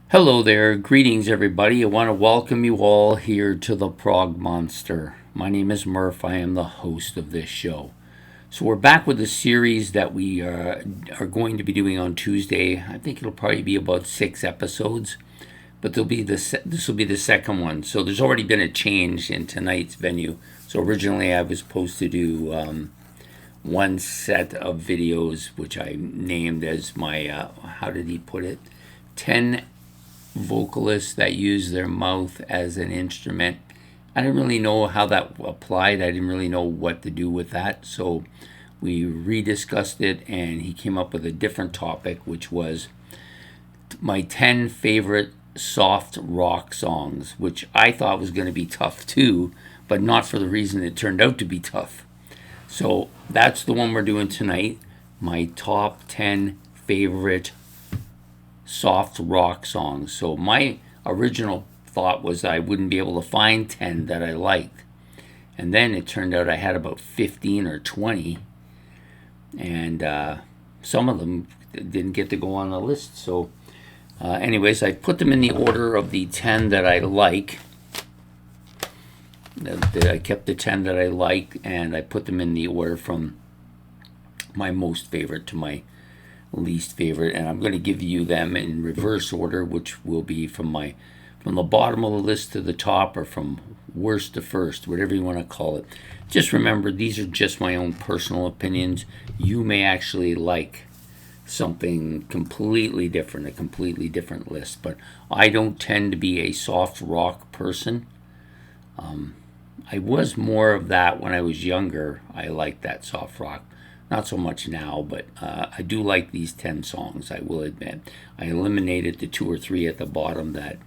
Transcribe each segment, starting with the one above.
Hello there, greetings everybody. I want to welcome you all here to the Prog Monster. My name is Murph, I am the host of this show. So we're back with a series that we are going to be doing on Tuesday. I think it'll probably be about 6 episodes, but this will be the second one. So there's already been a change in tonight's venue. So originally I was supposed to do one set of videos, which I named as my, how did he put it? 10 vocalists that use their mouth as an instrument. I didn't really know how that applied. I didn't really know what to do with that. So we rediscussed it and he came up with a different topic, which was my 10 favorite soft rock songs, which I thought was going to be tough too, but not for the reason it turned out to be tough. So that's the one we're doing tonight. My top 10 favorite soft rock songs. So my original thought was I wouldn't be able to find 10 that I liked. And then it turned out I had about 15 or 20. And some of them didn't get to go on the list. So anyways, I put them in the order of the 10 that I like. I kept the 10 that I like, and I put them in the order from my most favorite to my least favorite, and I'm going to give you them in reverse order, which will be from the bottom of the list to the top, or from worst to first, whatever you want to call it. Just remember, these are just my own personal opinions. You may actually like something completely different, a completely different list, but I don't tend to be a soft rock person. I was more of that when I was younger. I liked that soft rock. Not so much now, but I do like these 10 songs, I will admit. I eliminated the 2 or 3 at the bottom that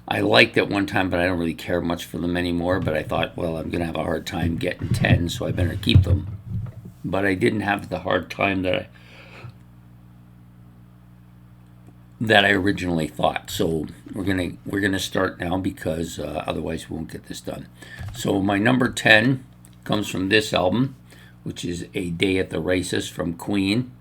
I liked at one time, but I don't really care much for them anymore. But I thought, well, I'm going to have a hard time getting 10, so I better keep them. But I didn't have the hard time that I originally thought. So we're gonna start now, because otherwise we won't get this done. So my number 10 comes from this album, which is A Day at the Races from Queen.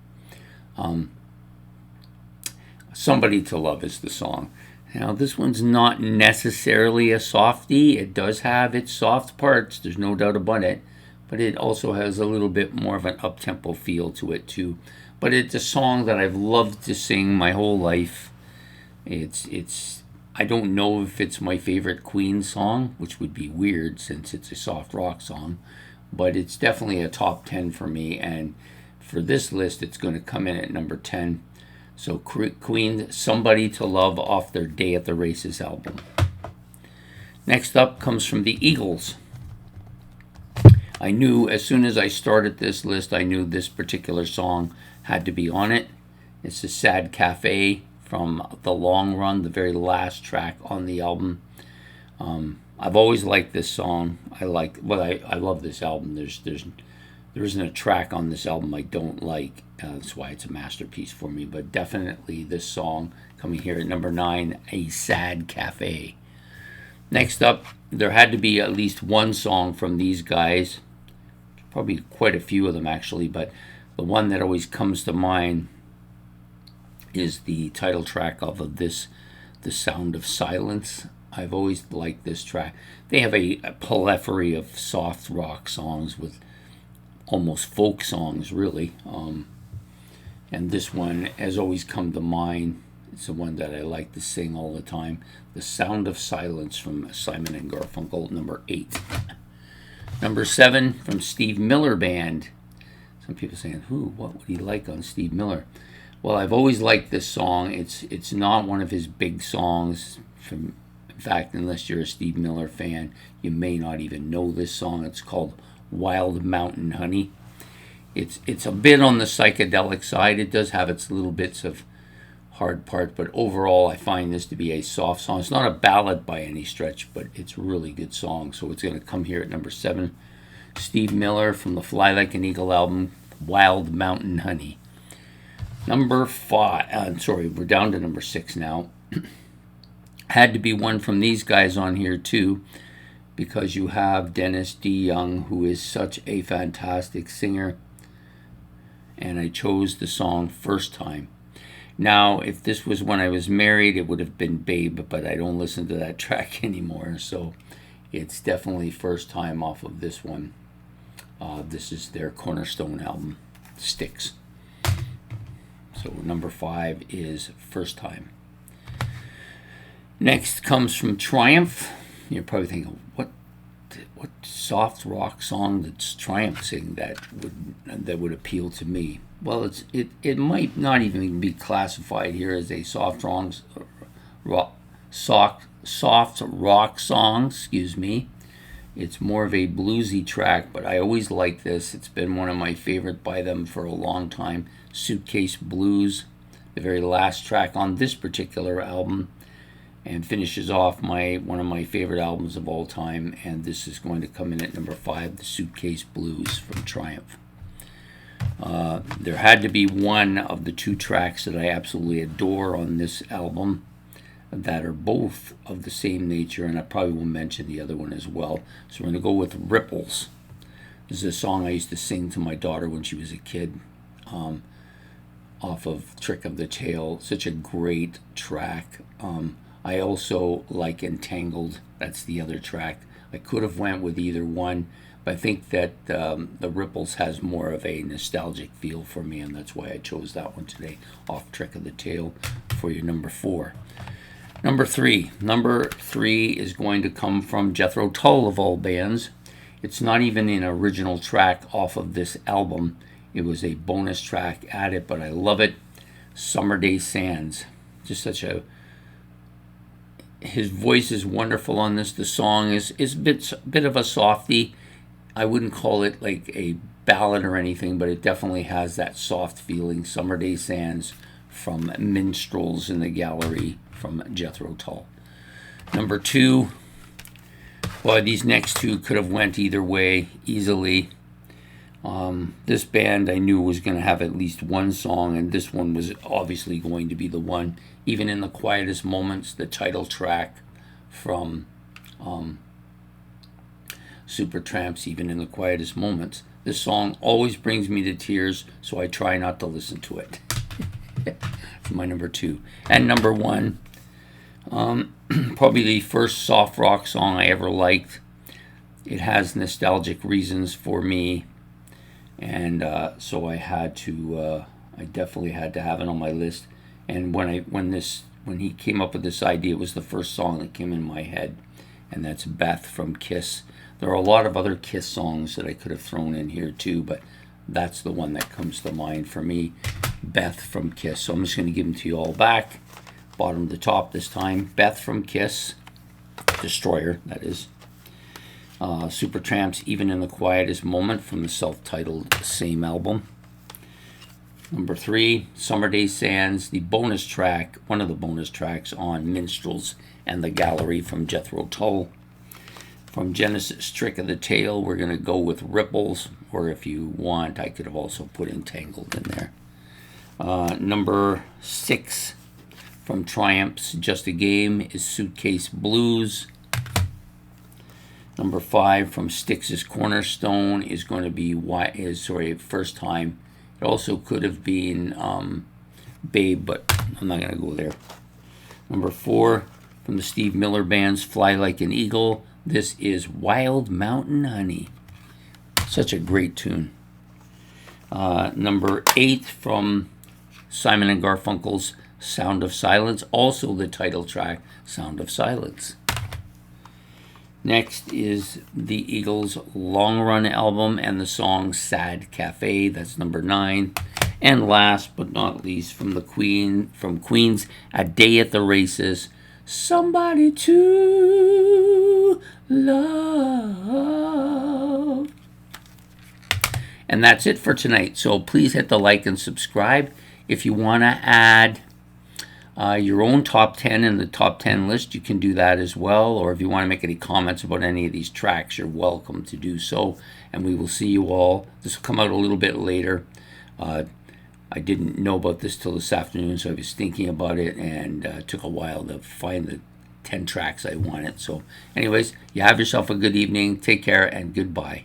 Somebody to Love is the song. Now this one's not necessarily a softie. It does have its soft parts, there's no doubt about it, but it also has a little bit more of an up-tempo feel to it too. But it's a song that I've loved to sing my whole life. It's I don't know if it's my favorite Queen song, which would be weird since it's a soft rock song, but it's definitely a top 10 for me, and for this list it's going to come in at number 10. So Queen, Somebody to Love, off their Day at the Races album. Next up comes from the Eagles. I knew as soon as I started this list, I knew this particular song had to be on it. It's a Sad Cafe from The Long Run, the very last track on the album. I've always liked this song. I love this album. There isn't a track on this album I don't like. That's why it's a masterpiece for me. But definitely this song coming here at number 9, A Sad Cafe. Next up, there had to be at least one song from these guys. Probably quite a few of them actually, but the one that always comes to mind is the title track of this, The Sound of Silence. I've always liked this track. They have a plethora of soft rock songs with almost folk songs, really. And this one has always come to mind. It's the one that I like to sing all the time. The Sound of Silence from Simon and Garfunkel, number 8. Number 7 from Steve Miller Band. Some people saying, what would he like on Steve Miller? Well, I've always liked this song. It's not one of his big songs. In fact, unless you're a Steve Miller fan, you may not even know this song. It's called Wild Mountain Honey. It's a bit on the psychedelic side. It does have its little bits of hard part, but overall I find this to be a soft song. It's not a ballad by any stretch, but it's a really good song. So it's going to come here at number 7. Steve Miller from the Fly Like an Eagle album, Wild Mountain Honey. Number 5, we're down to number 6 now. Had to be one from these guys on here too, because you have Dennis D. Young, who is such a fantastic singer, and I chose the song First Time. Now, if this was when I was married, it would have been Babe, but I don't listen to that track anymore, so it's definitely first time off of this one. This is their cornerstone album, Sticks. So number 5 is First Time. Next comes from Triumph. You're probably thinking, what soft rock song does Triumph sing that would appeal to me? Well, it might not even be classified here as a soft rock song. Excuse me. It's more of a bluesy track, but I always like this. It's been one of my favorite by them for a long time. Suitcase Blues, the very last track on this particular album, and finishes off one of my favorite albums of all time. And this is going to come in at number 5, the Suitcase Blues from Triumph. There had to be one of the 2 tracks that I absolutely adore on this album that are both of the same nature, and I probably will mention the other one as well. So we're going to go with Ripples. This is a song I used to sing to my daughter when she was a kid, off of Trick of the Tail. Such a great track. I also like Entangled. That's the other track. I could have went with either one, but I think that the Ripples has more of a nostalgic feel for me, and that's why I chose that one today, off Trick of the Tail, for your number 4. Number 3. Number 3 is going to come from Jethro Tull, of all bands. It's not even an original track off of this album. It was a bonus track added, but I love it. Summer Day Sands. Just such a... His voice is wonderful on this. The song is a bit of a softie. I wouldn't call it like a ballad or anything, but it definitely has that soft feeling. Summer Day Sands from Minstrels in the Gallery from Jethro Tull. Number 2. Boy, these next 2 could have went either way easily. This band I knew was going to have at least one song, and this one was obviously going to be the one. Even in the Quietest Moments, the title track from Supertramp's Even in the Quietest Moments. This song always brings me to tears, so I try not to listen to it. It's my number 2. And number 1, probably the first soft rock song I ever liked. It has nostalgic reasons for me, and so I definitely had to have it on my list. And when he came up with this idea, it was the first song that came in my head, and that's Beth from Kiss. There are a lot of other Kiss songs that I could have thrown in here too, but that's the one that comes to mind for me, Beth from Kiss. So I'm just going to give them to you all back, bottom to top this time. Beth from Kiss, Destroyer, that is. Supertramp's Even in the Quietest Moment from the self-titled same album. Number 3, Summer Day Sands, the bonus track, one of the bonus tracks on Minstrels and the Gallery from Jethro Tull. From Genesis Trick of the Tail, we're going to go with Ripples, or if you want, I could have also put Entangled in there. Number 6, from Triumph's Just a Game, is Suitcase Blues. Number 5, from Styx's Cornerstone, is going to be First Time. It also could have been Babe, but I'm not going to go there. Number 4, from the Steve Miller Band's Fly Like an Eagle, this is Wild Mountain Honey. Such a great tune. Number 8, from Simon and Garfunkel's Sound of Silence, also the title track, Sound of Silence. Next is the Eagles' Long Run album and the song Sad Cafe, that's number 9. And last but not least, from Queen's A Day at the Races, Somebody to Love. And that's it for tonight. So please hit the like and subscribe. If you want to add your own top 10 in the top 10 list, you can do that as well. Or if you want to make any comments about any of these tracks, you're welcome to do so. And we will see you all. This will come out a little bit later. I didn't know about this till this afternoon, so I was thinking about it, and it took a while to find the 10 tracks I wanted. So anyways, you have yourself a good evening. Take care and goodbye.